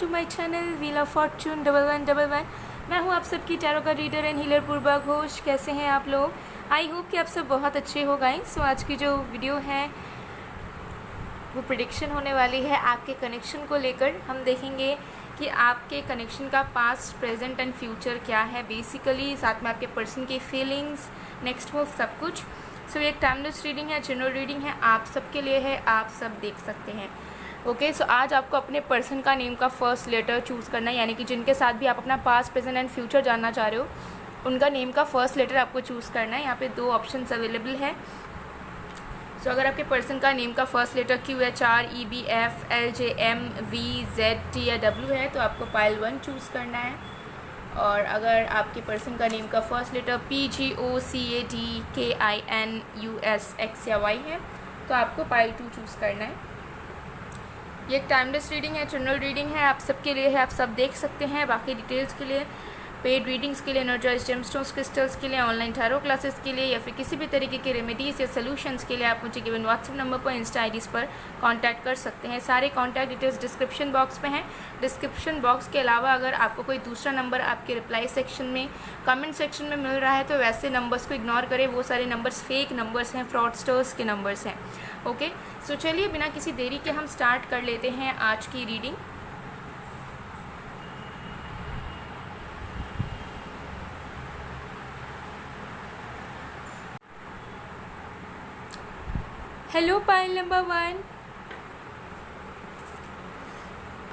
To my channel wheel of fortune 1111। मैं हूं आप सबकी टैरो का reader and healer Purva Ghosh. कैसे हैं आप लोग? आई होप कि आप सब बहुत अच्छे हो गाइस। सो आज की जो वीडियो है वो प्रेडिक्शन होने वाली है आपके कनेक्शन को लेकर। हम देखेंगे कि आपके कनेक्शन का पास्ट, प्रेजेंट एंड फ्यूचर क्या है बेसिकली, साथ में आपके पर्सन की फीलिंग्स, नेक्स्ट मूव, सब कुछ। सो ये एक टाइमलेस रीडिंग है, जनरल रीडिंग है, आप सबके लिए है, आप सब देख सकते हैं। ओके, सो आज आपको अपने पर्सन का नेम का फर्स्ट लेटर चूज़ करना है, यानी कि जिनके साथ भी आप अपना पास्ट, प्रेजेंट एंड फ्यूचर जानना चाह रहे हो उनका नेम का फर्स्ट लेटर आपको चूज़ करना है। यहाँ पे 2 ऑप्शंस अवेलेबल है। सो अगर आपके पर्सन का नेम का first letter QHR, EBF, LJM, V, Z, T या W है तो आपको पाइल 1 चूज़ करना है। और अगर आपके पर्सन का नेम का फर्स्ट लेटर PGOCADKINUS X या Y है तो आपको पाइल 2 चूज़ करना है। ये एक टाइमलेस रीडिंग है, जनरल रीडिंग है, आप सबके लिए है, आप सब देख सकते हैं। बाकी डिटेल्स के लिए, पेड रीडिंग्स के लिए, एनर्जाइज जेमस्टोन्स क्रिस्टल्स के लिए, ऑनलाइन टैरो क्लासेस के लिए या फिर किसी भी तरीके के रेमेडीज़ या सोल्यूशंस के लिए आप मुझे गिवन व्हाट्सएप नंबर पर, इंस्टा आईडीज़ पर कांटेक्ट कर सकते हैं। सारे कांटेक्ट डिटेल्स डिस्क्रिप्शन बॉक्स में हैं। डिस्क्रिप्शन बॉक्स के अलावा अगर आपको कोई दूसरा नंबर आपके रिप्लाई सेक्शन में, कमेंट सेक्शन में मिल रहा है तो वैसे नंबर्स को इग्नोर करें। वो सारे नंबर्स फेक नंबर्स हैं, फ्रॉडस्टर्स के नंबर्स हैं। ओके, सो चलिए बिना किसी देरी के हम स्टार्ट कर लेते हैं आज की रीडिंग। Hello pile number 1।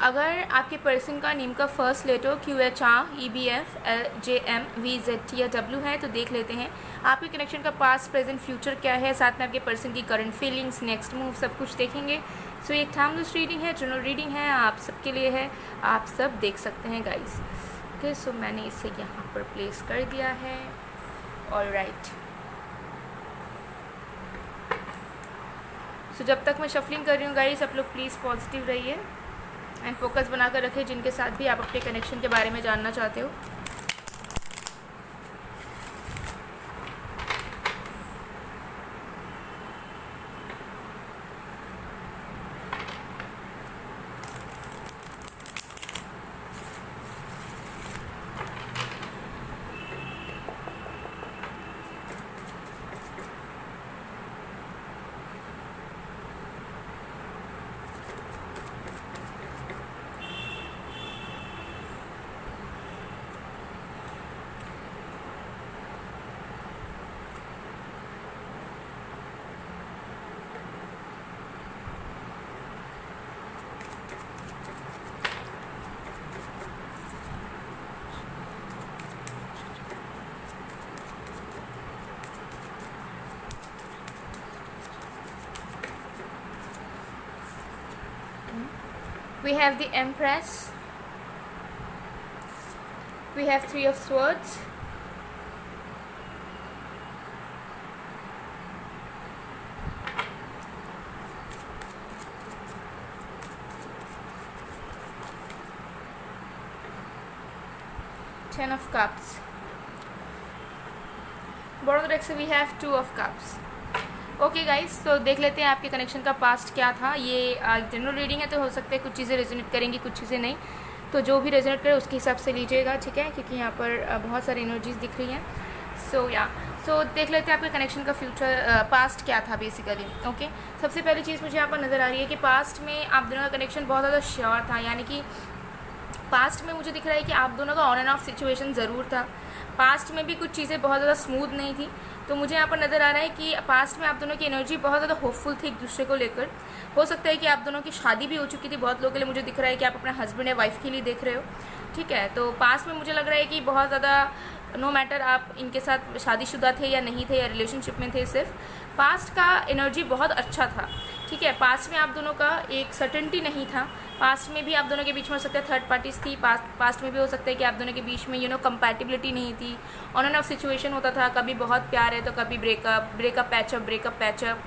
अगर आपके पर्सन का नेम का first letter QHR, EBF, LJM, V, Z, T या W है तो देख लेते हैं आपके कनेक्शन का पास्ट, प्रेजेंट, फ्यूचर क्या है, साथ में आपके पर्सन की करंट फीलिंग्स, नेक्स्ट मूव, सब कुछ देखेंगे। सो ये एक टाइमलेस रीडिंग है, जनरल रीडिंग है, आप सबके लिए है, आप सब देख सकते हैं गाइस। ओके, सो मैंने इसे यहाँ पर प्लेस कर दिया है। ऑलराइट, सो जब तक मैं शफलिंग कर रही हूँ गाइस, आप लोग प्लीज़ पॉजिटिव रहिए एंड फोकस बनाकर रखें जिनके साथ भी आप अपने कनेक्शन के बारे में जानना चाहते हो। We have the Empress, we have 3 of Swords, Ten of Cups, bottom deck से we have 2 of Cups। Okay guys, तो देख लेते हैं आपके कनेक्शन का पास्ट क्या था। ये जनरल रीडिंग है तो हो सकता है कुछ चीज़ें रेजोनेट करेंगी, कुछ चीज़ें नहीं, तो जो भी रेजोनेट करे उसके हिसाब से लीजिएगा, ठीक है, क्योंकि यहाँ पर बहुत सारी एनर्जीज दिख रही हैं। सो देख लेते हैं आपके कनेक्शन का फ्यूचर, पास्ट क्या था बेसिकली। ओके, सबसे पहली चीज़ मुझे यहाँ पर नज़र आ रही है कि पास्ट में आप दोनों का कनेक्शन बहुत ज़्यादा श्योर था, यानी कि पास्ट में मुझे दिख रहा है कि आप दोनों का ऑन एंड ऑफ सिचुएशन ज़रूर था। पास्ट में भी कुछ चीज़ें बहुत ज़्यादा स्मूथ नहीं थी, तो मुझे यहाँ पर नज़र आ रहा है कि पास्ट में आप दोनों की एनर्जी बहुत ज़्यादा होपफुल थी एक दूसरे को लेकर। हो सकता है कि आप दोनों की शादी भी हो चुकी थी। बहुत लोगों के लिए मुझे दिख रहा है कि आप अपने हस्बैंड या वाइफ के लिए देख रहे हो, ठीक है। तो पास्ट में मुझे लग रहा है कि बहुत ज़्यादा नो मैटर आप इनके साथ शादीशुदा थे या नहीं थे या रिलेशनशिप में थे, सिर्फ पास्ट का एनर्जी बहुत अच्छा था, ठीक है। पास्ट में आप दोनों का एक सर्टेनिटी नहीं था। पास्ट में भी आप दोनों के बीच में हो सकता है थर्ड पार्टीज थी। पास्ट में भी हो सकता है कि आप दोनों के बीच में कंपैटिबिलिटी नहीं थी, ऑन एंड ऑफ सिचुएशन होता था, कभी बहुत प्यार है तो कभी ब्रेकअप पैचअप,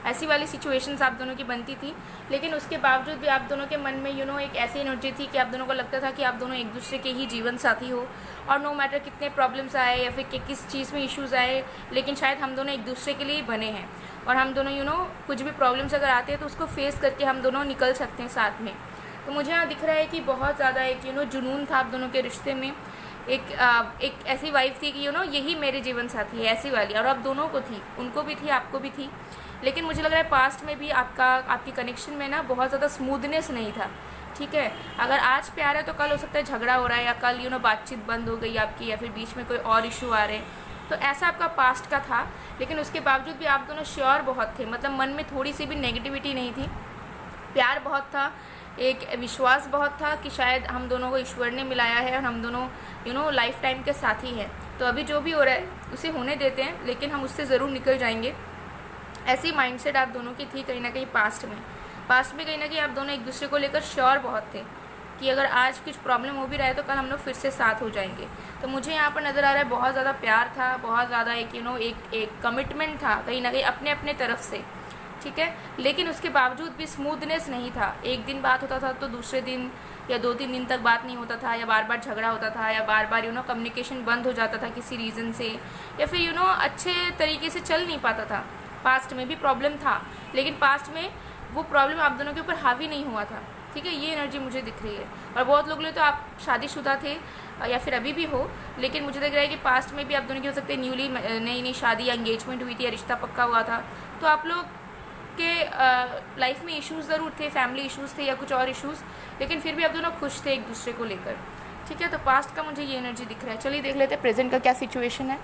ऐसी वाली सिचुएशंस आप दोनों की बनती थी। लेकिन उसके बावजूद भी आप दोनों के मन में एक ऐसी एनर्जी थी कि आप दोनों को लगता था कि आप दोनों एक दूसरे के ही जीवन साथी हो, और नो मैटर कितने प्रॉब्लम्स आए या फिर किस चीज़ में इश्यूज़ आए, लेकिन शायद हम दोनों एक दूसरे के लिए ही बने हैं, और हम दोनों कुछ भी प्रॉब्लम्स अगर आते हैं तो उसको फेस करके हम दोनों निकल सकते हैं साथ में। तो मुझे यहाँ दिख रहा है कि बहुत ज़्यादा एक जुनून था आप दोनों के रिश्ते में। एक ऐसी वाइफ थी कि यही मेरे जीवन साथी है, ऐसी वाली, और आप दोनों को थी, उनको भी थी, आपको भी थी। लेकिन मुझे लग रहा है पास्ट में भी आपकी कनेक्शन में ना बहुत ज़्यादा स्मूथनेस नहीं था, ठीक है। अगर आज प्यार है तो कल हो सकता है झगड़ा हो रहा है, या कल बातचीत बंद हो गई आपकी, या फिर बीच में कोई और इशू आ रहे हैं। तो ऐसा आपका पास्ट का था, लेकिन उसके बावजूद भी आप दोनों श्योर बहुत थे, मतलब मन में थोड़ी सी भी नेगेटिविटी नहीं थी, प्यार बहुत था, एक विश्वास बहुत था कि शायद हम दोनों को ईश्वर ने मिलाया है और हम दोनों लाइफ टाइम के साथी हैं। तो अभी जो भी हो रहा है उसे होने देते हैं, लेकिन हम उससे ज़रूर निकल जाएंगे। ऐसी माइंडसेट आप दोनों की थी कहीं ना कहीं पास्ट में कहीं ना कहीं आप दोनों एक दूसरे को लेकर श्योर बहुत थे कि अगर आज कुछ प्रॉब्लम हो भी रहा है तो कल हम लोग फिर से साथ हो जाएंगे। तो मुझे यहाँ पर नज़र आ रहा है बहुत ज़्यादा प्यार था, बहुत ज़्यादा एक कमिटमेंट था कहीं ना कहीं अपने अपने तरफ से, ठीक है। लेकिन उसके बावजूद भी स्मूथनेस नहीं था। एक दिन बात होता था तो दूसरे दिन या 2-3 दिन तक बात नहीं होता था, या बार बार झगड़ा होता था, या बार बार कम्युनिकेशन बंद हो जाता था किसी रीज़न से, या फिर अच्छे तरीके से चल नहीं पाता था। पास्ट में भी प्रॉब्लम था, लेकिन पास्ट में वो प्रॉब्लम आप दोनों के ऊपर हावी नहीं हुआ था, ठीक है। ये एनर्जी मुझे दिख रही है। और बहुत लोग तो आप शादीशुदा थे या फिर अभी भी हो, लेकिन मुझे लग रहा है कि पास्ट में भी आप दोनों की हो सकते हैं नई शादी या एंगेजमेंट हुई थी या रिश्ता पक्का हुआ था। तो आप लोग के लाइफ में इश्यूज़ ज़रूर थे, फैमिली इश्यूज़ थे या कुछ और इश्यूज़, लेकिन फिर भी आप दोनों खुश थे एक दूसरे को लेकर, ठीक है। तो पास्ट का मुझे ये एनर्जी दिख रहा है। चलिए देख लेते हैं प्रेजेंट का क्या सिचुएशन है।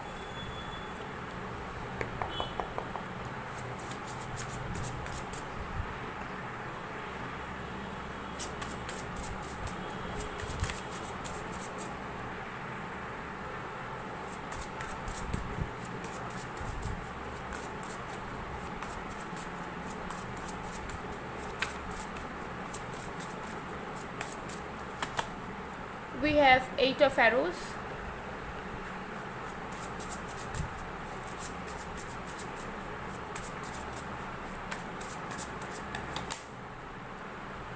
We have 8 of arrows.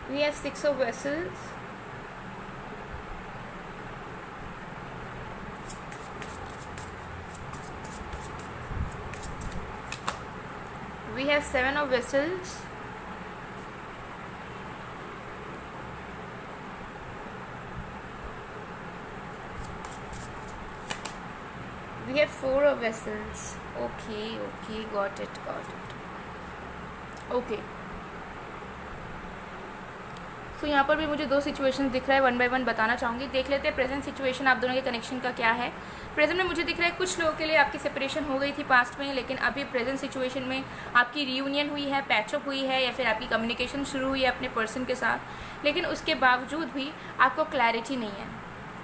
We have 6 of vessels. We have 7 of vessels. We have 4 of vessels. Okay, got it. Okay. तो यहाँ पर भी मुझे 2 सिचुएशन दिख रहा है, 1 बाय 1 बताना चाहूँगी। देख लेते हैं प्रेजेंट सिचुएशन आप दोनों के कनेक्शन का क्या है। प्रेजेंट में मुझे दिख रहा है कुछ लोगों के लिए आपकी सेपरेशन हो गई थी पास्ट में, लेकिन अभी प्रेजेंट सिचुएशन में आपकी रीयूनियन हुई है, पैचअप हुई है, या फिर आपकी कम्युनिकेशन शुरू हुई है अपने पर्सन के साथ, लेकिन उसके बावजूद भी आपको क्लैरिटी नहीं है,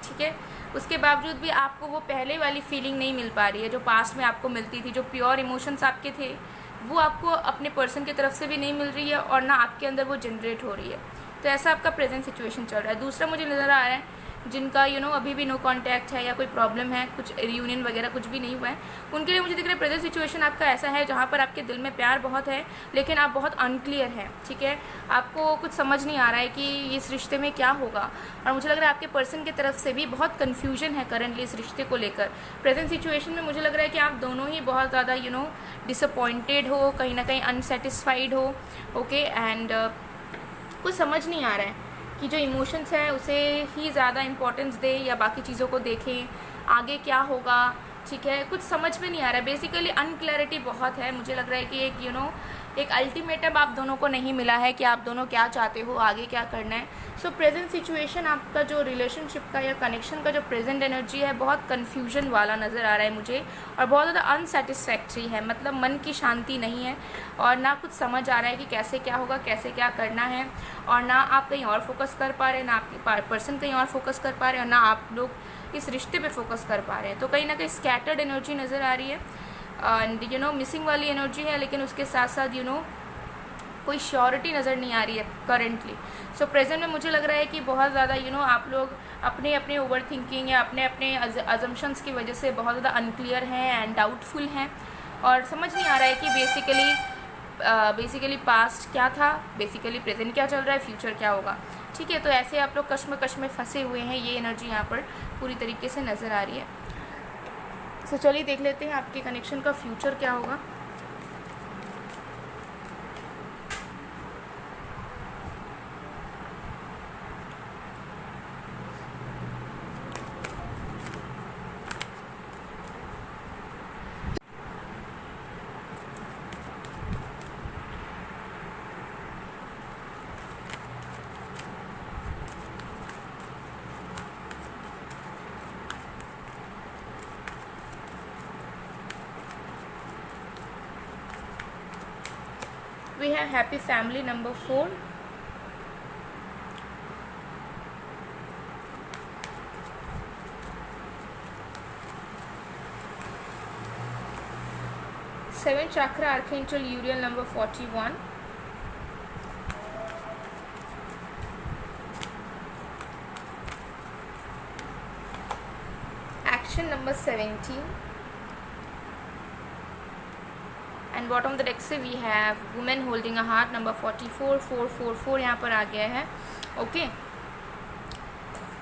ठीक है। उसके बावजूद भी आपको वो पहले वाली फीलिंग नहीं मिल पा रही है जो पास्ट में आपको मिलती थी, जो प्योर इमोशंस आपके थे वो आपको अपने पर्सन की तरफ से भी नहीं मिल रही है, और ना आपके अंदर वो जनरेट हो रही है। तो ऐसा आपका प्रेजेंट सिचुएशन चल रहा है। दूसरा मुझे नज़र आ रहा है जिनका अभी भी नो कांटेक्ट है या कोई प्रॉब्लम है, कुछ रियूनियन वगैरह कुछ भी नहीं हुआ है, उनके लिए मुझे दिख रहा है प्रेजेंट सिचुएशन आपका ऐसा है जहाँ पर आपके दिल में प्यार बहुत है, लेकिन आप बहुत अनक्लियर हैं, ठीक है। आपको कुछ समझ नहीं आ रहा है कि इस रिश्ते में क्या होगा, और मुझे लग रहा है आपके पर्सन की तरफ से भी बहुत कन्फ्यूजन है करंटली इस रिश्ते को लेकर। प्रेजेंट सिचुएशन में मुझे लग रहा है कि आप दोनों ही बहुत ज़्यादा डिसअपॉइंटेड हो, कहीं ना कहीं अनसेटिस्फाइड हो, ओके। एंड कुछ समझ नहीं आ रहा है कि जो इमोशंस हैं उसे ही ज़्यादा इम्पोर्टेंस दें या बाकी चीज़ों को देखें, आगे क्या होगा, ठीक है। कुछ समझ में नहीं आ रहा है, बेसिकली अनक्लैरिटी बहुत है। मुझे लग रहा है कि एक अल्टीमेटम आप दोनों को नहीं मिला है कि आप दोनों क्या चाहते हो, आगे क्या करना है। सो प्रेजेंट सिचुएशन आपका जो रिलेशनशिप का या कनेक्शन का जो प्रेजेंट एनर्जी है बहुत कन्फ्यूजन वाला नज़र आ रहा है मुझे, और बहुत ज़्यादा अनसेटिस्फैक्ट्री है, मतलब मन की शांति नहीं है, और ना कुछ समझ आ रहा है कि कैसे क्या होगा, कैसे क्या करना है, और ना आप कहीं और फोकस कर पा रहे हैं, ना आपके पर्सन कहीं और फोकस कर पा रहे हैं, और ना आप लोग इस रिश्ते पे फोकस कर पा रहे हैं। तो कहीं ना कहीं स्कैटर्ड एनर्जी नज़र आ रही है, एंड मिसिंग वाली एनर्जी है, लेकिन उसके साथ साथ कोई श्योरिटी नज़र नहीं आ रही है करंटली। सो प्रेजेंट में मुझे लग रहा है कि बहुत ज़्यादा आप लोग अपने अपने ओवर थिंकिंग या अपने अपने अजम्पशंस की वजह से बहुत ज़्यादा अनक्लियर हैं एंड डाउटफुल हैं, और समझ नहीं आ रहा है कि बेसिकली पास्ट क्या था, बेसिकली प्रेजेंट क्या चल रहा है, फ्यूचर क्या होगा, ठीक है। तो ऐसे आप लोग कश्मकश में फंसे हुए हैं, ये एनर्जी यहाँ पर पूरी तरीके से नज़र आ रही है। तो चलिए देख लेते हैं आपके कनेक्शन का फ्यूचर क्या होगा। We have happy family number 4, seven chakra archangel Uriel number 41, action number 17, and bottom of the deck से we have women holding a heart number 44, 444 यहाँ पर आ गया है। ओके,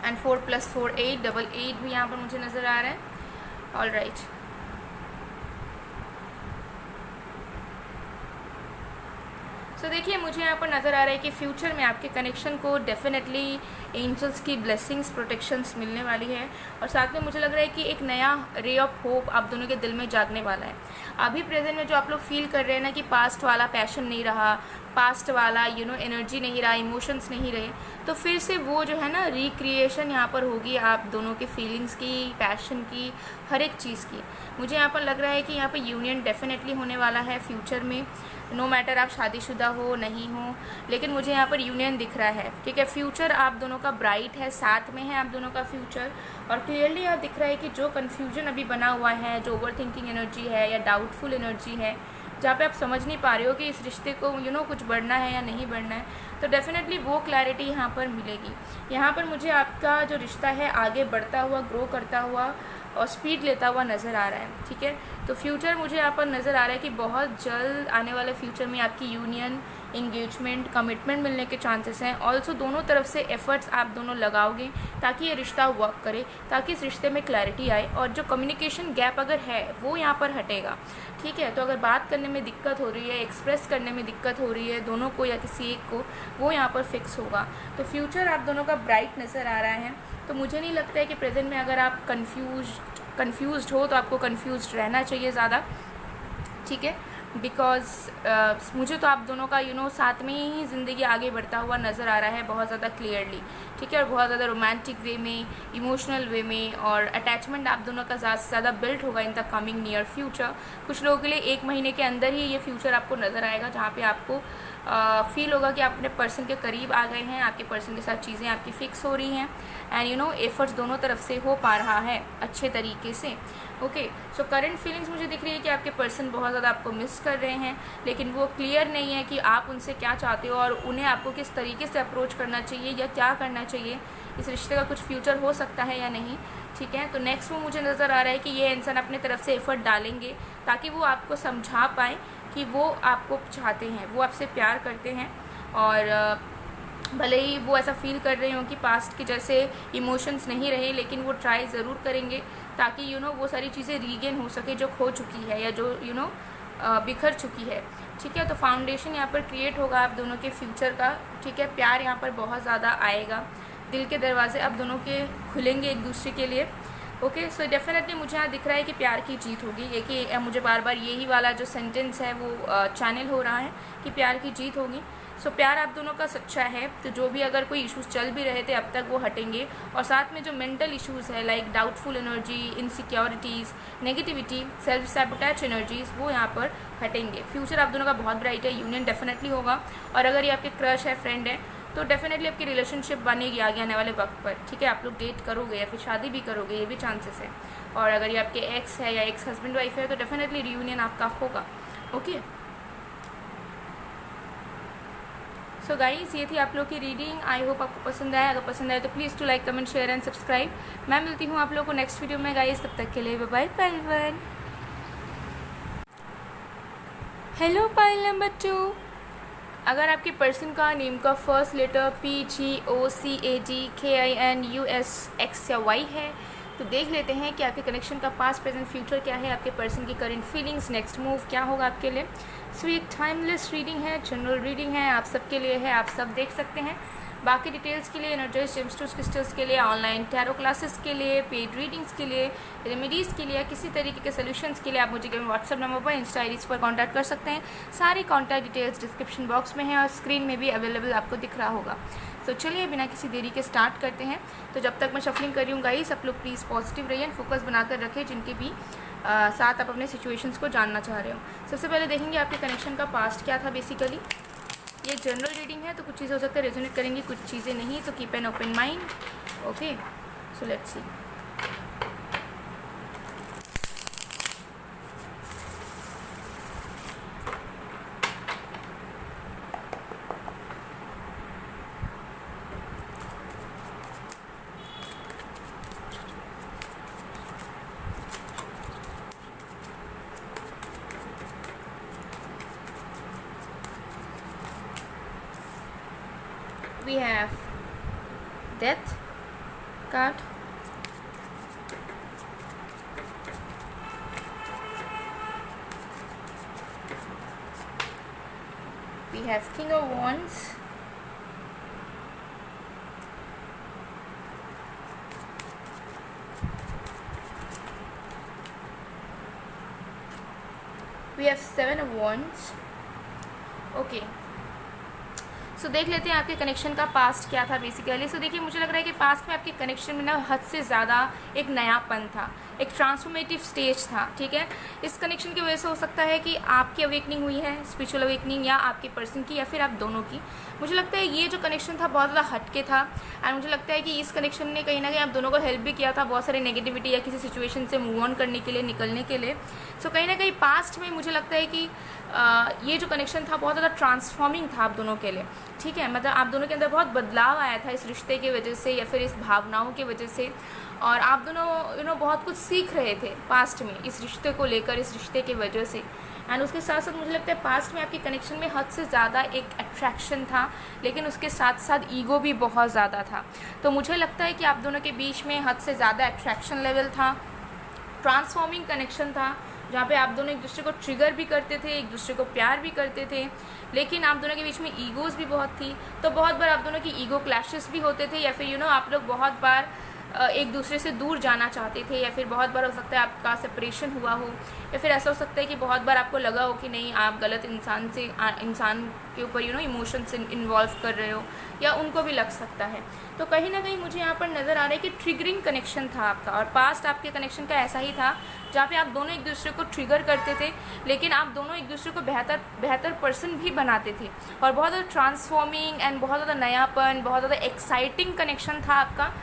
एंड 4 + 4 8, 88 भी यहाँ पर मुझे नज़र आ रहा है। ऑल राइट, सो देखिए मुझे यहाँ पर नज़र आ रहा है कि फ्यूचर में आपके कनेक्शन को डेफिनेटली एंजल्स की ब्लेसिंग्स, प्रोटेक्शंस मिलने वाली है, और साथ में मुझे लग रहा है कि एक नया रे ऑफ होप आप दोनों के दिल में जागने वाला है। अभी प्रेजेंट में जो आप लोग फील कर रहे हैं ना कि पास्ट वाला पैशन नहीं रहा, पास्ट वाला एनर्जी नहीं रहा, इमोशंस नहीं रहे, तो फिर से वो जो है ना रिक्रिएशन यहाँ पर होगी आप दोनों के फीलिंग्स की, पैशन की, हर एक चीज़ की। मुझे यहाँ पर लग रहा है कि यहाँ पर यूनियन डेफिनेटली होने वाला है फ्यूचर में, नो मैटर आप शादीशुदा हो नहीं हो, लेकिन मुझे यहाँ पर यूनियन दिख रहा है। ठीक है, फ्यूचर आप दोनों का ब्राइट है, साथ में है आप दोनों का फ्यूचर, और क्लियरली यहाँ दिख रहा है कि जो कन्फ्यूजन अभी बना हुआ है, जो ओवर थिंकिंग एनर्जी है या डाउटफुल एनर्जी है, जहाँ पे आप समझ नहीं पा रहे हो कि इस रिश्ते को कुछ बढ़ना है या नहीं बढ़ना है, तो डेफिनेटली वो क्लैरिटी यहाँ पर मिलेगी। यहाँ पर मुझे आपका जो रिश्ता है आगे बढ़ता हुआ, ग्रो करता हुआ और स्पीड लेता हुआ नज़र आ रहा है। ठीक है, तो फ्यूचर मुझे यहाँ पर नज़र आ रहा है कि बहुत जल्द आने वाले फ्यूचर में आपकी यूनियन, इंगेजमेंट, कमिटमेंट मिलने के चांसेस हैं। ऑल्सो दोनों तरफ से एफर्ट्स आप दोनों लगाओगे ताकि ये रिश्ता वर्क करे, ताकि इस रिश्ते में क्लैरिटी आए, और जो कम्युनिकेशन गैप अगर है वो यहाँ पर हटेगा। ठीक है, तो अगर बात करने में दिक्कत हो रही है, एक्सप्रेस करने में दिक्कत हो रही है दोनों को या किसी एक को, वो यहाँ पर फिक्स होगा। तो फ्यूचर आप दोनों का ब्राइट नज़र आ रहा है। तो मुझे नहीं लगता है कि प्रेजेंट में अगर आप कन्फ्यूज्ड हो तो आपको कन्फ्यूज्ड रहना चाहिए ज़्यादा। ठीक है, बिकॉज मुझे तो आप दोनों का साथ में ही ज़िंदगी आगे बढ़ता हुआ नज़र आ रहा है बहुत ज़्यादा क्लियरली। ठीक है, और बहुत ज़्यादा रोमांटिक वे में, इमोशनल वे में, और अटैचमेंट आप दोनों का ज़्यादा से ज़्यादा बिल्ड होगा in the coming near future. कुछ लोगों के लिए 1 महीने के अंदर ही ये फ्यूचर आपको नज़र आएगा, जहाँ पे आपको फील होगा कि आप अपने पर्सन के करीब आ गए हैं, आपके पर्सन के साथ चीज़ें आपकी फ़िक्स हो रही हैं, एंड एफर्ट्स दोनों तरफ से हो पा रहा है अच्छे तरीके से। ओके, सो करंट फीलिंग्स मुझे दिख रही है कि आपके पर्सन बहुत ज़्यादा आपको मिस कर रहे हैं, लेकिन वो क्लियर नहीं है कि आप उनसे क्या चाहते हो और उन्हें आपको किस तरीके से अप्रोच करना चाहिए या क्या करना चाहिए। इस रिश्ते का कुछ फ्यूचर हो सकता है या नहीं। ठीक है, तो नेक्स्ट वो मुझे नज़र आ रहा है कि ये इंसान अपने तरफ से एफर्ट डालेंगे ताकि वो आपको समझा पाए कि वो आपको चाहते हैं, वो आपसे प्यार करते हैं, और भले ही वो ऐसा फील कर रहे हो कि पास्ट के जैसे इमोशंस नहीं रहे, लेकिन वो ट्राई ज़रूर करेंगे ताकि वो सारी चीज़ें रीगेन हो सके जो खो चुकी है या जो बिखर चुकी है। ठीक है, तो फाउंडेशन यहाँ पर क्रिएट होगा आप दोनों के फ्यूचर का। ठीक है, प्यार यहाँ पर बहुत ज़्यादा आएगा, दिल के दरवाजे आप दोनों के खुलेंगे एक दूसरे के लिए। ओके, सो डेफिनेटली मुझे यहाँ दिख रहा है कि प्यार की जीत होगी। ये कि मुझे बार बार यही वाला जो सेंटेंस है वो चैनल हो रहा है कि प्यार की जीत होगी। सो प्यार आप दोनों का सच्चा है, तो जो भी अगर कोई इश्यूज़ चल भी रहे थे अब तक वो हटेंगे, और साथ में जो मेंटल इश्यूज़ है like doubtful energy, insecurities, negativity, self sabotage energies, वो यहाँ पर हटेंगे। फ्यूचर आप दोनों का बहुत ब्राइट है, यूनियन डेफिनेटली होगा, और अगर ये आपके क्रश है, फ्रेंड है, तो डेफिनेटली आपकी रिलेशनशिप बनेगी आगे आने वाले वक्त पर। ठीक है, आप लोग डेट करोगे या फिर शादी भी करोगे, ये भी चांसेस है। और अगर ये आपके एक्स है या एक्स हस्बैंड वाइफ है तो डेफिनेटली रियूनियन आपका होगा। ओके, सो गाइस, ये थी आप लोग की रीडिंग। आई होप आपको पसंद आया। अगर पसंद आए तो please to like, comment, share and subscribe. मैं मिलती हूँ आप लोगों को नेक्स्ट वीडियो में गाइस, तब तक के लिए bye bye. Pile 1, hello pile number 2। अगर आपके पर्सन का नेम का फर्स्ट लेटर PGOCADKINUSX या Y है तो देख लेते हैं कि आपके कनेक्शन का पास्ट, प्रेजेंट, फ्यूचर क्या है, आपके पर्सन की करंट फीलिंग्स, नेक्स्ट मूव क्या होगा आपके लिए। सो एक टाइमलेस रीडिंग है, जनरल रीडिंग है, आप सबके लिए है, आप सब देख सकते हैं। बाकी डिटेल्स के लिए, एनर्जाइज जेमस्टोन्स क्रिस्टल्स के लिए, ऑनलाइन टैरो क्लासेस के लिए, पेड रीडिंग्स के लिए, रेमेडीज़ के लिए, किसी तरीके के सोल्यूशंस के लिए आप मुझे व्हाट्सअप नंबर पर, इंस्टा आईडीज पर कॉन्टैक्ट कर सकते हैं। सारी कॉन्टैक्ट डिटेल्स डिस्क्रिप्शन बॉक्स में है और स्क्रीन में भी अवेलेबल आपको दिख रहा होगा। तो चलिए बिना किसी देरी के स्टार्ट करते हैं। तो जब तक मैं शफलिंग कर रही हूँ गाइस, आप लोग प्लीज़ पॉजिटिव रहिए, फोकस बनाकर रखें जिनके भी साथ आप अपने सिचुएशंस को जानना चाह रहे हो। सबसे पहले देखेंगे आपके कनेक्शन का पास्ट क्या था। बेसिकली ये जनरल रीडिंग है, तो कुछ चीज़ें हो सकता है रेजोनेट करेंगी, कुछ चीज़ें नहीं, तो keep an open mind. Okay, so let's see. We have death card, we have King of Wands, we have Seven of Wands. Okay, so देख लेते हैं आपके कनेक्शन का पास्ट क्या था बेसिकली। सो देखिए, मुझे लग रहा है कि पास्ट में आपके कनेक्शन में ना हद से ज़्यादा एक नयापन था, एक ट्रांसफॉर्मेटिव स्टेज था। ठीक है, इस कनेक्शन की वजह से हो सकता है कि आपकी अवेकनिंग हुई है, स्पिरिचुअल अवेकनिंग, या आपके पर्सन की, या फिर आप दोनों की। मुझे लगता है ये जो कनेक्शन था बहुत ज़्यादा हटके था, एंड मुझे लगता है कि इस कनेक्शन ने कहीं ना कहीं आप दोनों को हेल्प भी किया था बहुत सारी नेगेटिविटी या किसी सिचुएशन से मूव ऑन करने के लिए, निकलने के लिए। सो कहीं ना कहीं पास्ट में मुझे लगता है कि ये जो कनेक्शन था बहुत ज़्यादा ट्रांसफॉर्मिंग था आप दोनों के लिए। ठीक है, मतलब आप दोनों के अंदर बहुत बदलाव आया था इस रिश्ते की वजह से, या फिर इस भावनाओं की वजह से, और आप दोनों बहुत कुछ सीख रहे थे पास्ट में इस रिश्ते को लेकर, इस रिश्ते की वजह से। एंड उसके साथ साथ मुझे लगता है पास्ट में आपके कनेक्शन में हद से ज़्यादा एक अट्रैक्शन था, लेकिन उसके साथ साथ ईगो भी बहुत ज़्यादा था। तो मुझे लगता है कि आप दोनों के बीच में हद से ज़्यादा अट्रैक्शन लेवल था, ट्रांसफॉर्मिंग कनेक्शन था, जहाँ पे आप दोनों एक दूसरे को ट्रिगर भी करते थे, एक दूसरे को प्यार भी करते थे, लेकिन आप दोनों के बीच में ईगोज़ भी बहुत थी। तो बहुत बार आप दोनों की ईगो क्लैशेस भी होते थे, या फिर आप लोग बहुत बार एक दूसरे से दूर जाना चाहते थे, या फिर बहुत बार हो सकता है आपका सेपरेशन हुआ हो, या फिर ऐसा हो सकता है कि बहुत बार आपको लगा हो कि नहीं, आप गलत इंसान के ऊपर इमोशंस इन्वॉल्व कर रहे हो, या उनको भी लग सकता है। तो कहीं ना कहीं मुझे यहाँ पर नज़र आ रहा है कि ट्रिगरिंग कनेक्शन था आपका, और पास्ट आपके कनेक्शन का ऐसा ही था, जहाँ पे आप दोनों एक दूसरे को ट्रिगर करते थे, लेकिन आप दोनों एक दूसरे को बेहतर पर्सन भी बनाते थे, और बहुत ज़्यादा ट्रांसफॉर्मिंग एंड बहुत ज़्यादा नयापन, बहुत ज़्यादा एक्साइटिंग कनेक्शन था आपका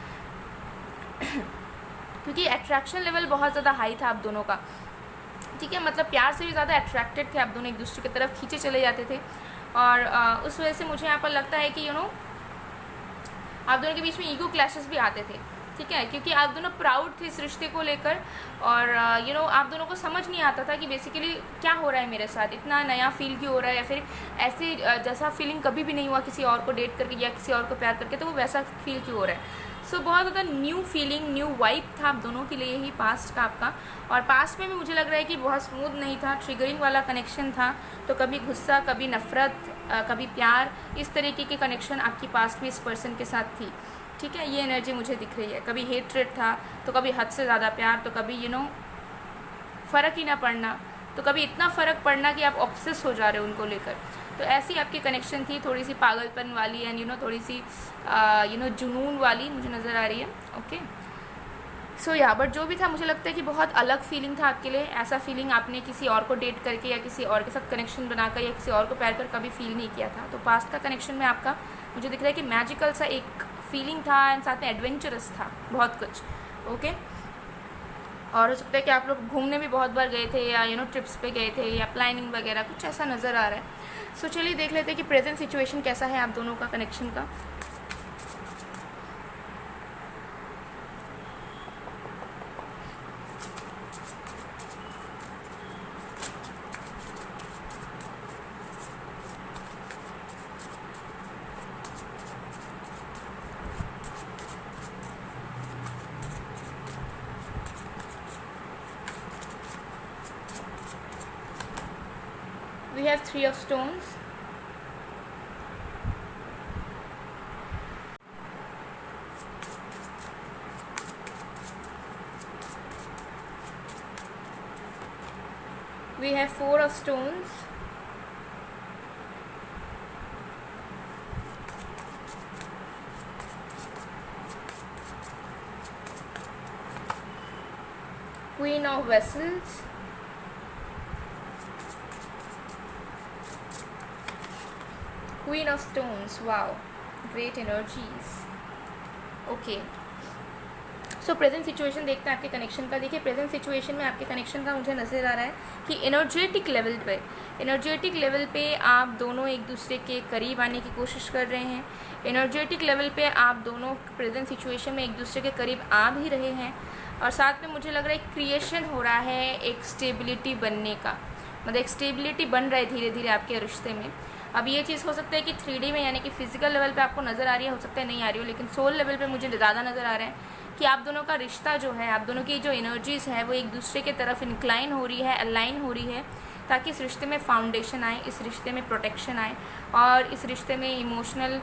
क्योंकि अट्रैक्शन लेवल बहुत ज़्यादा हाई था आप दोनों का। ठीक है, मतलब प्यार से भी ज़्यादा अट्रैक्टेड थे आप दोनों, एक दूसरे की तरफ खींचे चले जाते थे, और उस वजह से मुझे यहाँ पर लगता है कि आप दोनों के बीच में ईगो क्लैशेस भी आते थे। ठीक है, क्योंकि आप दोनों प्राउड थे इस रिश्ते को लेकर, और आप दोनों को समझ नहीं आता था कि बेसिकली क्या हो रहा है मेरे साथ, इतना नया फील क्यों हो रहा है, या फिर ऐसे जैसा फीलिंग कभी भी नहीं हुआ किसी और को डेट करके या किसी और को प्यार करके, तो वो वैसा फील क्यों हो रहा है। सो बहुत ज़्यादा न्यू फीलिंग, न्यू वाइब था आप दोनों के लिए ही पास्ट का आपका। और पास्ट में भी मुझे लग रहा है कि बहुत स्मूथ नहीं था, ट्रिगरिंग वाला कनेक्शन था। तो कभी गुस्सा, कभी नफ़रत, कभी प्यार, इस तरीके के कनेक्शन आपकी पास्ट में इस पर्सन के साथ थी। ठीक है, ये एनर्जी मुझे दिख रही है। कभी हेट्रेड था, तो कभी हद से ज़्यादा प्यार, तो कभी फ़र्क ही ना पड़ना, तो कभी इतना फ़र्क पड़ना कि आप ऑब्सेस हो जा रहे हो उनको लेकर। तो ऐसी आपकी कनेक्शन थी, थोड़ी सी पागलपन वाली, एंड थोड़ी सी जुनून वाली मुझे नज़र आ रही है। ओके, सो या बट जो भी था, मुझे लगता है कि बहुत अलग फीलिंग था आपके लिए। ऐसा फीलिंग आपने किसी और को डेट करके या किसी और के साथ कनेक्शन बनाकर या किसी और को प्यार कर कभी फील नहीं किया था। तो पास्ट का कनेक्शन में आपका मुझे दिख रहा है कि मैजिकल सा एक फीलिंग था, एंड साथ में एडवेंचरस था बहुत कुछ। ओके, और हो सकता है कि आप लोग घूमने भी बहुत बार गए थे, या ट्रिप्स पे गए थे, या प्लानिंग वगैरह कुछ ऐसा नज़र आ रहा है। सो चलिए देख लेते हैं कि प्रेजेंट सिचुएशन कैसा है आप दोनों का कनेक्शन का। We have Three of Stones, have 4 of stones, Queen of Vessels, Queen of Stones. Wow, great energies. Okay, so present situation देखते हैं आपके कनेक्शन का. देखिए प्रेजेंट सिचुएशन में आपके कनेक्शन का मुझे नज़र आ रहा है कि एनर्जेटिक लेवल पे आप दोनों एक दूसरे के करीब आने की कोशिश कर रहे हैं. एनर्जेटिक लेवल पे आप दोनों प्रेजेंट सिचुएशन में एक दूसरे के करीब आ भी रहे हैं. और साथ में मुझे लग रहा है क्रिएशन हो रहा है एक स्टेबिलिटी बनने का, मतलब एक स्टेबिलिटी बन रहा है धीरे धीरे आपके रिश्ते में. अब ये चीज़ हो सकता है कि 3D में यानी कि फिजिकल लेवल पे आपको नज़र आ रही है, हो सकता है नहीं आ रही हो, लेकिन सोल लेवल पे मुझे ज़्यादा नज़र आ रहा है कि आप दोनों का रिश्ता जो है, आप दोनों की जो एनर्जीज़ है वो एक दूसरे के तरफ इंक्लाइन हो रही है, अलाइन हो रही है, ताकि इस रिश्ते में फाउंडेशन आए, इस रिश्ते में प्रोटेक्शन आए और इस रिश्ते में इमोशनल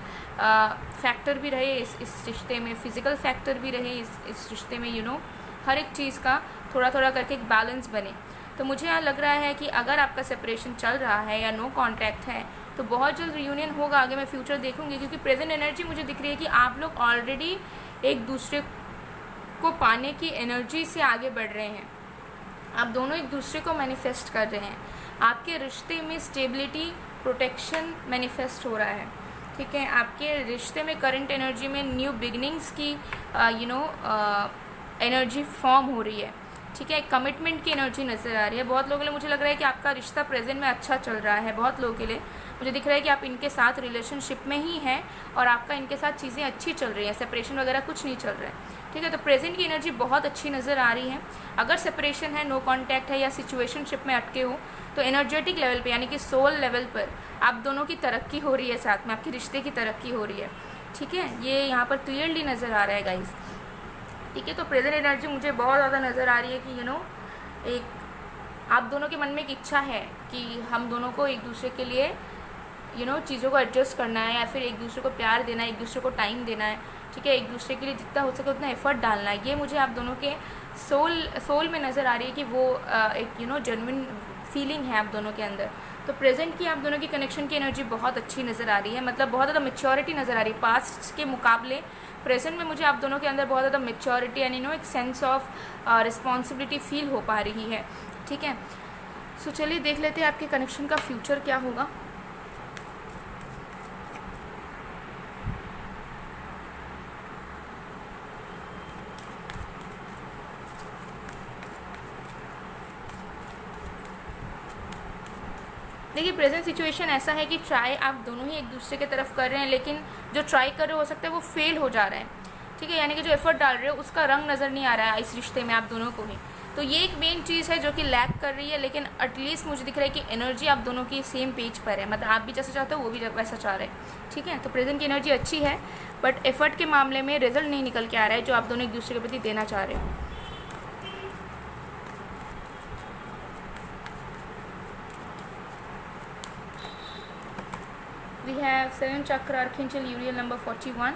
फैक्टर भी रहे, इस रिश्ते में फ़िज़िकल फैक्टर भी रहे, इस रिश्ते में हर एक चीज़ का थोड़ा थोड़ा करके एक बैलेंस बने. तो मुझे यहाँ लग रहा है कि अगर आपका सेपरेशन चल रहा है या नो कॉन्टैक्ट है तो बहुत जल्द रियूनियन होगा. आगे मैं फ्यूचर देखूंगी, क्योंकि प्रेजेंट एनर्जी मुझे दिख रही है कि आप लोग ऑलरेडी एक दूसरे को पाने की एनर्जी से आगे बढ़ रहे हैं. आप दोनों एक दूसरे को मैनिफेस्ट कर रहे हैं. आपके रिश्ते में स्टेबिलिटी, प्रोटेक्शन मैनिफेस्ट हो रहा है. ठीक है, आपके रिश्ते में करंट एनर्जी में न्यू बिगनिंग्स की एनर्जी फॉर्म हो रही है. ठीक है, कमिटमेंट की एनर्जी नज़र आ रही है. बहुत लोगों के लिए मुझे लग रहा है कि आपका रिश्ता प्रेजेंट में अच्छा चल रहा है. बहुत लोगों के लिए मुझे दिख रहा है कि आप इनके साथ रिलेशनशिप में ही हैं और आपका इनके साथ चीज़ें अच्छी चल रही हैं, सेपरेशन वगैरह कुछ नहीं चल रहा है. ठीक है, तो प्रेजेंट की एनर्जी बहुत अच्छी नज़र आ रही है. अगर सेपरेशन है, नो कॉन्टैक्ट है या सिचुएशनशिप में अटके हो तो एनर्जेटिक लेवल पे यानी कि सोल लेवल पर आप दोनों की तरक्की हो रही है, साथ में आपके रिश्ते की तरक्की हो रही है. ठीक है, ये यहाँ पर क्लियरली नज़र आ रहा है गाइज. ठीक है, तो प्रेजेंट एनर्जी मुझे बहुत ज़्यादा नज़र आ रही है कि एक आप दोनों के मन में एक इच्छा है कि हम दोनों को एक दूसरे के लिए चीज़ों को एडजस्ट करना है या फिर एक दूसरे को प्यार देना है, एक दूसरे को टाइम देना है. ठीक है, एक दूसरे के लिए जितना हो सके उतना एफर्ट डालना है. ये मुझे आप दोनों के सोल में नज़र आ रही है कि वो एक जेन्युइन फीलिंग है आप दोनों के अंदर. तो प्रेजेंट की आप दोनों की कनेक्शन की एनर्जी बहुत अच्छी नज़र आ रही है, मतलब बहुत ज़्यादा मैच्योरिटी नज़र आ रही है. पास्ट के मुकाबले प्रेजेंट में मुझे आप दोनों के अंदर बहुत ज़्यादा मैच्योरिटी एंड एक सेंस ऑफ रिस्पॉन्सिबिलिटी फील हो पा रही है. ठीक है, सो चलिए देख लेते हैं आपके कनेक्शन का फ्यूचर क्या होगा. देखिए प्रेजेंट सिचुएशन ऐसा है कि ट्राई आप दोनों ही एक दूसरे की तरफ कर रहे हैं, लेकिन जो ट्राई कर रहे हो सकता है वो फेल हो जा रहा है. ठीक है, यानी कि जो एफर्ट डाल रहे हो उसका रंग नज़र नहीं आ रहा है इस रिश्ते में आप दोनों को ही. तो ये एक मेन चीज़ है जो कि लैक कर रही है, लेकिन एटलीस्ट मुझे दिख रहा है कि एनर्जी आप दोनों की सेम पेज पर है, मतलब आप भी जैसा चाहते हो वो भी वैसा चाह रहे हैं. ठीक है, तो प्रेजेंट की एनर्जी अच्छी है, बट एफर्ट के मामले में रिजल्ट नहीं निकल के आ रहा है जो आप दोनों एक दूसरे के प्रति देना चाह रहे हो. We have 7 chakra archangel Uriel number 41.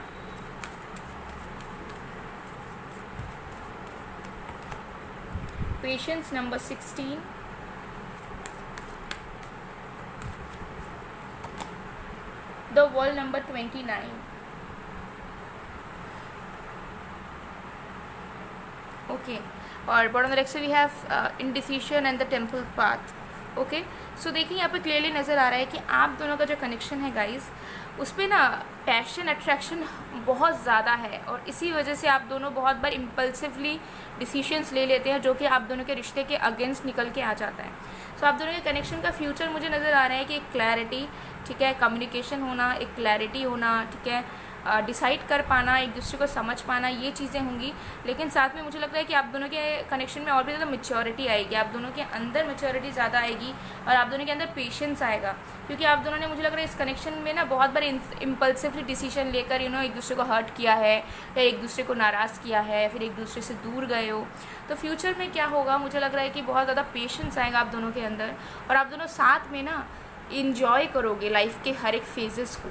Patience number 16. The World number 29. Okay, और bottom of the next we have indecision and the temple path. Okay, so देखिए यहाँ पे क्लियरली नज़र आ रहा है कि आप दोनों का जो कनेक्शन है गाइस, उस पर ना पैशन अट्रैक्शन बहुत ज़्यादा है और इसी वजह से आप दोनों बहुत बार इम्पल्सिवली डिसीशंस ले लेते हैं जो कि आप दोनों के रिश्ते के अगेंस्ट निकल के आ जाता है. सो आप दोनों के कनेक्शन का फ्यूचर मुझे नज़र आ रहा है कि एक क्लैरिटी, ठीक है, कम्युनिकेशन होना, एक क्लैरिटी होना, ठीक है, डिसाइड कर पाना, एक दूसरे को समझ पाना, ये चीज़ें होंगी. लेकिन साथ में मुझे लगता है कि आप दोनों के कनेक्शन में और भी ज़्यादा मैच्योरिटी आएगी, आप दोनों के अंदर मैच्योरिटी ज़्यादा आएगी और आप दोनों के अंदर पेशेंस आएगा, क्योंकि आप दोनों ने मुझे लग रहा है इस कनेक्शन में ना बहुत बार इम्पल्सिवली डिसीजन लेकर एक दूसरे को हर्ट किया है या एक दूसरे को नाराज़ किया है या फिर एक दूसरे से दूर गए हो. तो फ्यूचर में क्या होगा, मुझे लग रहा है कि बहुत ज़्यादा पेशेंस आएगा आप दोनों के अंदर और आप दोनों साथ में ना इन्जॉय करोगे लाइफ के हर एक फेजेस को.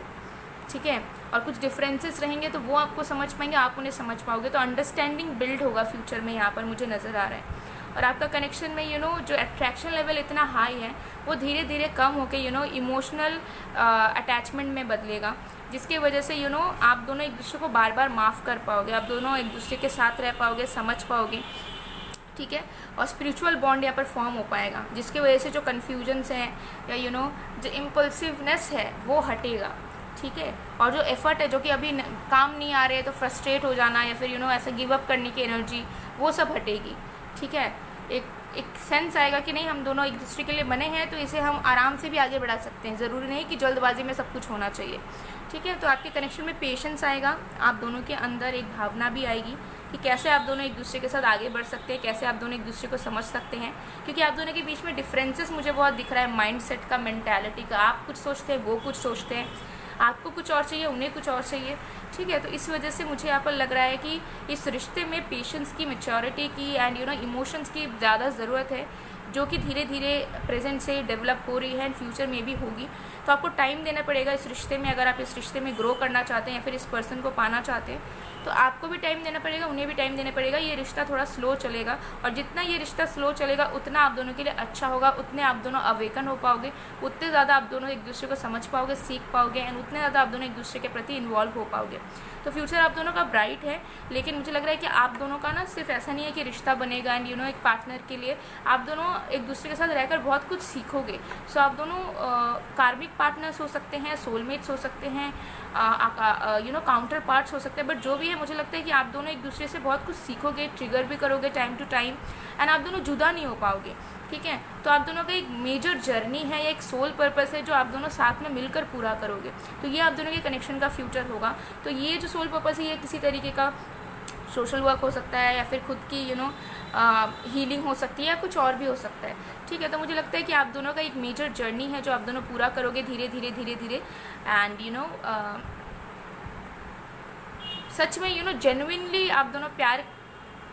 ठीक है, और कुछ डिफरेंसेस रहेंगे तो वो आपको समझ पाएंगे, आप उन्हें समझ पाओगे, तो अंडरस्टैंडिंग बिल्ड होगा फ्यूचर में, यहाँ पर मुझे नज़र आ रहा है. और आपका कनेक्शन में जो अट्रैक्शन लेवल इतना हाई है वो धीरे धीरे कम होकर इमोशनल अटैचमेंट में बदलेगा, जिसकी वजह से आप दोनों एक दूसरे को बार बार माफ़ कर पाओगे, आप दोनों एक दूसरे के साथ रह पाओगे, समझ पाओगे, ठीक है। और स्पिरिचुअल बॉन्ड यहाँ पर फॉर्म हो पाएगा, जिसकी वजह से जो कन्फ्यूजन्स हैं या जो इम्पल्सिवनेस है वो हटेगा, ठीक है। और जो एफर्ट है जो कि अभी काम नहीं आ रहे है तो फ्रस्ट्रेट हो जाना या फिर ऐसे गिव अप करने की एनर्जी वो सब हटेगी, ठीक है। एक सेंस आएगा कि नहीं, हम दोनों एक दूसरे के लिए बने हैं तो इसे हम आराम से भी आगे बढ़ा सकते हैं, ज़रूरी नहीं कि जल्दबाजी में सब कुछ होना चाहिए, ठीक है। तो आपके कनेक्शन में पेशेंस आएगा, आप दोनों के अंदर एक भावना भी आएगी कि कैसे आप दोनों एक दूसरे के साथ आगे बढ़ सकते हैं, कैसे आप दोनों एक दूसरे को समझ सकते हैं, क्योंकि आप दोनों के बीच में डिफरेंसेस मुझे बहुत दिख रहा है, माइंडसेट का, मेंटालिटी का। आप कुछ सोचते हैं, वो कुछ सोचते हैं, आपको कुछ और चाहिए, उन्हें कुछ और चाहिए, ठीक है। तो इस वजह से मुझे यहाँ पर लग रहा है कि इस रिश्ते में पेशेंस की, मैच्योरिटी की एंड इमोशंस की ज़्यादा ज़रूरत है, जो कि धीरे धीरे प्रेजेंट से डेवलप हो रही है एंड फ्यूचर में भी होगी। तो आपको टाइम देना पड़ेगा इस रिश्ते में, अगर आप इस रिश्ते में ग्रो करना चाहते हैं या फिर इस पर्सन को पाना चाहते हैं तो आपको भी टाइम देना पड़ेगा, उन्हें भी टाइम देना पड़ेगा। ये रिश्ता थोड़ा स्लो चलेगा और जितना ये रिश्ता स्लो चलेगा उतना आप दोनों के लिए अच्छा होगा, उतने आप दोनों अवेकन हो पाओगे, उतने ज़्यादा आप दोनों एक दूसरे को समझ पाओगे, सीख पाओगे एंड उतने ज़्यादा आप दोनों एक दूसरे के प्रति इन्वॉल्व हो पाओगे। तो फ्यूचर आप दोनों का ब्राइट है, लेकिन मुझे लग रहा है कि आप दोनों का ना सिर्फ ऐसा नहीं है कि रिश्ता बनेगा एंड एक पार्टनर के लिए आप दोनों एक दूसरे के साथ रहकर बहुत कुछ सीखोगे। सो आप दोनों कार्मिक पार्टनर्स हो सकते हैं, सोलमेट्स हो सकते हैं, काउंटर पार्ट्स हो सकते हैं, बट जो भी है मुझे लगता है कि आप दोनों एक दूसरे से बहुत कुछ सीखोगे, ट्रिगर भी करोगे टाइम टू टाइम एंड आप दोनों जुदा नहीं हो पाओगे, ठीक है। तो आप दोनों का एक मेजर जर्नी है या एक सोल पर्पस है जो आप दोनों साथ में मिलकर पूरा करोगे। तो ये आप दोनों के कनेक्शन का फ्यूचर होगा। तो ये जो सोल पर्पस है ये किसी तरीके का सोशल वर्क हो सकता है या फिर खुद की हीलिंग हो सकती है या कुछ और भी हो सकता है, ठीक है। तो मुझे लगता है कि आप दोनों का एक मेजर जर्नी है जो आप दोनों पूरा करोगे धीरे धीरे धीरे धीरे एंड सच में जेन्युइनली आप दोनों प्यार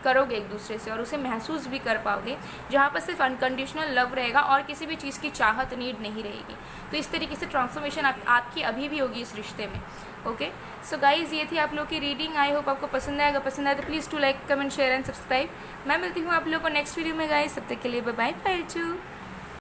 करोगे एक दूसरे से और उसे महसूस भी कर पाओगे, जहाँ पर सिर्फ अनकंडीशनल लव रहेगा और किसी भी चीज़ की चाहत, नीड नहीं रहेगी। तो इस तरीके से ट्रांसफॉर्मेशन आपकी अभी भी होगी इस रिश्ते में। ओके, सो गाइज़ ये थी आप लोग की रीडिंग। आई होप आपको पसंद आएगा, पसंद आए तो please to like, comment, share and subscribe. मैं मिलती हूँ आप लोगों को नेक्स्ट वीडियो में गाइज़, तब तक के लिए बाय बाय, बाय।